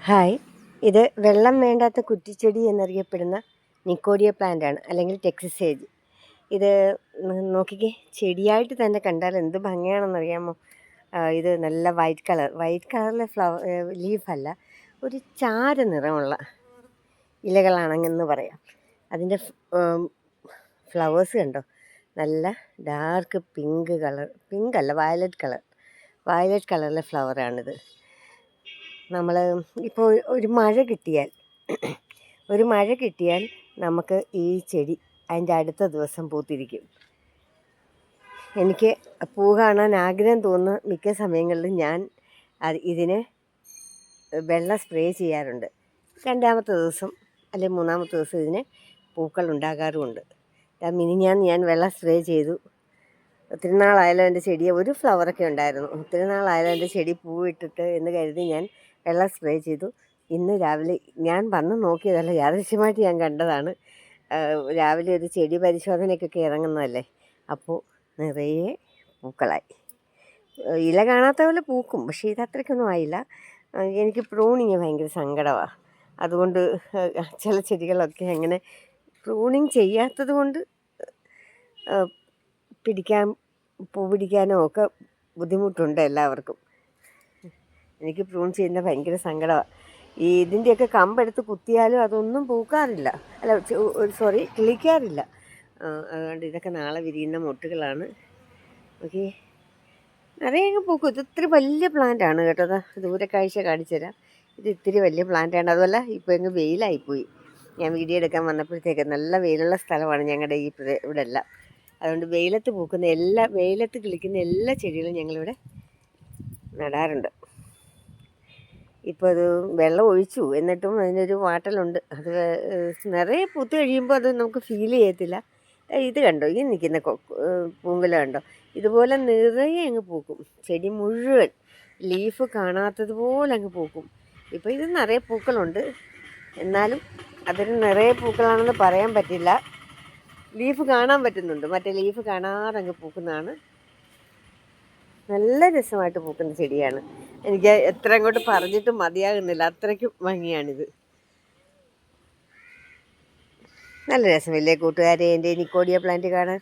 Hi, ഇത് വെള്ളം വേണ്ടാത്ത കുറ്റിച്ചെടി എന്നറിയപ്പെടുന്ന നിക്കോഡിയ പ്ലാന്റാണ്, അല്ലെങ്കിൽ ടെക്സസേജ്. ഇത് നോക്കിക്കേ, ചെടിയായിട്ട് തന്നെ കണ്ടാൽ എന്ത് ഭംഗിയാണെന്നറിയാമോ. ഇത് നല്ല വൈറ്റ് കളറിലെ ലീഫല്ല, ഒരു ചാര നിറമുള്ള ഇലകളാണെന്ന് പറയാം. അതിൻ്റെ ഫ്ലവേഴ്സ് കണ്ടോ, നല്ല ഡാർക്ക് പിങ്ക് അല്ല, വയലറ്റ് കളറിലെ ഫ്ലവറാണിത്. നമ്മൾ ഇപ്പോൾ ഒരു മഴ കിട്ടിയാൽ നമുക്ക് ഈ ചെടി അതിൻ്റെ അടുത്ത ദിവസം പൂത്തിരിക്കും. എനിക്ക് പൂ കാണാൻ ആഗ്രഹം തോന്നുന്ന മിക്ക സമയങ്ങളിലും ഞാൻ ഇതിന് വെള്ളം സ്പ്രേ ചെയ്യാറുണ്ട്. രണ്ടാമത്തെ ദിവസം അല്ലെങ്കിൽ മൂന്നാമത്തെ ദിവസം ഇതിന് പൂക്കൾ ഉണ്ടാകാറുമുണ്ട്. മിനിഞ്ഞാന്ന് ഞാൻ വെള്ളം സ്പ്രേ ചെയ്തു. ഒത്തിരി നാളായാലും എൻ്റെ ചെടിയെ ഒരു ഫ്ലവറൊക്കെ ഉണ്ടായിരുന്നു. ഒത്തിരി നാളായാലും എൻ്റെ ചെടി പൂവിട്ടിട്ട് എന്ന് കരുതി ഞാൻ വെള്ളം സ്പ്രേ ചെയ്തു. ഇന്ന് രാവിലെ ഞാൻ വന്ന് നോക്കിയതല്ല, യാദൃശ്യമായിട്ട് ഞാൻ കണ്ടതാണ്. രാവിലെ ഒരു ചെടി പരിശോധനയ്ക്കൊക്കെ ഇറങ്ങുന്നതല്ലേ, അപ്പോൾ നിറയെ പൂക്കളായി. ഇല കാണാത്ത പോലെ പൂക്കും, പക്ഷേ ഇത് അത്രയ്ക്കൊന്നും ആയില്ല. എനിക്ക് പ്രൂണിങ് ഭയങ്കര സങ്കടമാണ്. അതുകൊണ്ട് ചില ചെടികളൊക്കെ അങ്ങനെ പ്രൂണിങ് ചെയ്യാത്തത് കൊണ്ട് പൂ പിടിക്കാനോ ഒക്കെ ബുദ്ധിമുട്ടുണ്ട് എല്ലാവർക്കും. എനിക്ക് പ്രൂൺ ചെയ്യുന്ന ഭയങ്കര സങ്കടമാണ്. ഇതിൻ്റെയൊക്കെ കമ്പെടുത്ത് കുത്തിയാലും അതൊന്നും പൂക്കാറില്ല, കിളിക്കാറില്ല. അതുകൊണ്ട് ഇതൊക്കെ നാളെ വിരിയുന്ന മൊട്ടുകളാണ്. ഓക്കെ, നിറയെ അങ്ങ് പൂക്കും. ഇത് ഇത്തിരി വലിയ പ്ലാന്റാണ് കേട്ടോ. ദൂരക്കാഴ്ച കാണിച്ചു തരാം. ഇത് ഇത്തിരി വലിയ പ്ലാന്റാണ്. അതുമല്ല, ഇപ്പോൾ അങ്ങ് വെയിലായിപ്പോയി. ഞാൻ വീഡിയോ എടുക്കാൻ വന്നപ്പോഴത്തേക്ക് നല്ല വെയിലുള്ള സ്ഥലമാണ് ഞങ്ങളുടെ ഇവിടെ എല്ലാം. അതുകൊണ്ട് വെയിലത്ത് കിളിക്കുന്ന എല്ലാ ചെടികളും ഞങ്ങളിവിടെ നടാറുണ്ട്. ഇപ്പോൾ അത് വെള്ളം ഒഴിച്ചു, എന്നിട്ടും അതിനൊരു വാട്ടലുണ്ട്. അത് നിറയെ പൂത്ത് കഴിയുമ്പോൾ അത് നമുക്ക് ഫീൽ ചെയ്യത്തില്ല. ഇത് കണ്ടോ, ഈ നിൽക്കുന്ന പൂങ്കുല കണ്ടോ, ഇതുപോലെ നിറയെ അങ്ങ് പൂക്കും. ചെടി മുഴുവൻ ലീഫ് കാണാത്തതുപോലെ അങ്ങ് പൂക്കും. ഇപ്പോൾ ഇത് നിറയെ പൂക്കളുണ്ട്, എന്നാലും അതൊരു നിറയെ പൂക്കളാണെന്ന് പറയാൻ പറ്റില്ല. ലീഫ് കാണാൻ പറ്റുന്നുണ്ട്, മറ്റേ ലീഫ് കാണാതെ അങ്ങ് പൂക്കുന്നതാണ്. നല്ല രസമായിട്ട് പൂക്കുന്ന ചെടിയാണ്. എനിക്ക് എത്ര അങ്ങോട്ട് പറഞ്ഞിട്ടും മതിയാകുന്നില്ല, അത്രയ്ക്കും ഭംഗിയാണിത്. നല്ല രസമില്ലേ കൂട്ടുകാരെ എൻ്റെ നിക്കോഡിയ പ്ലാന്റ് കാണാൻ?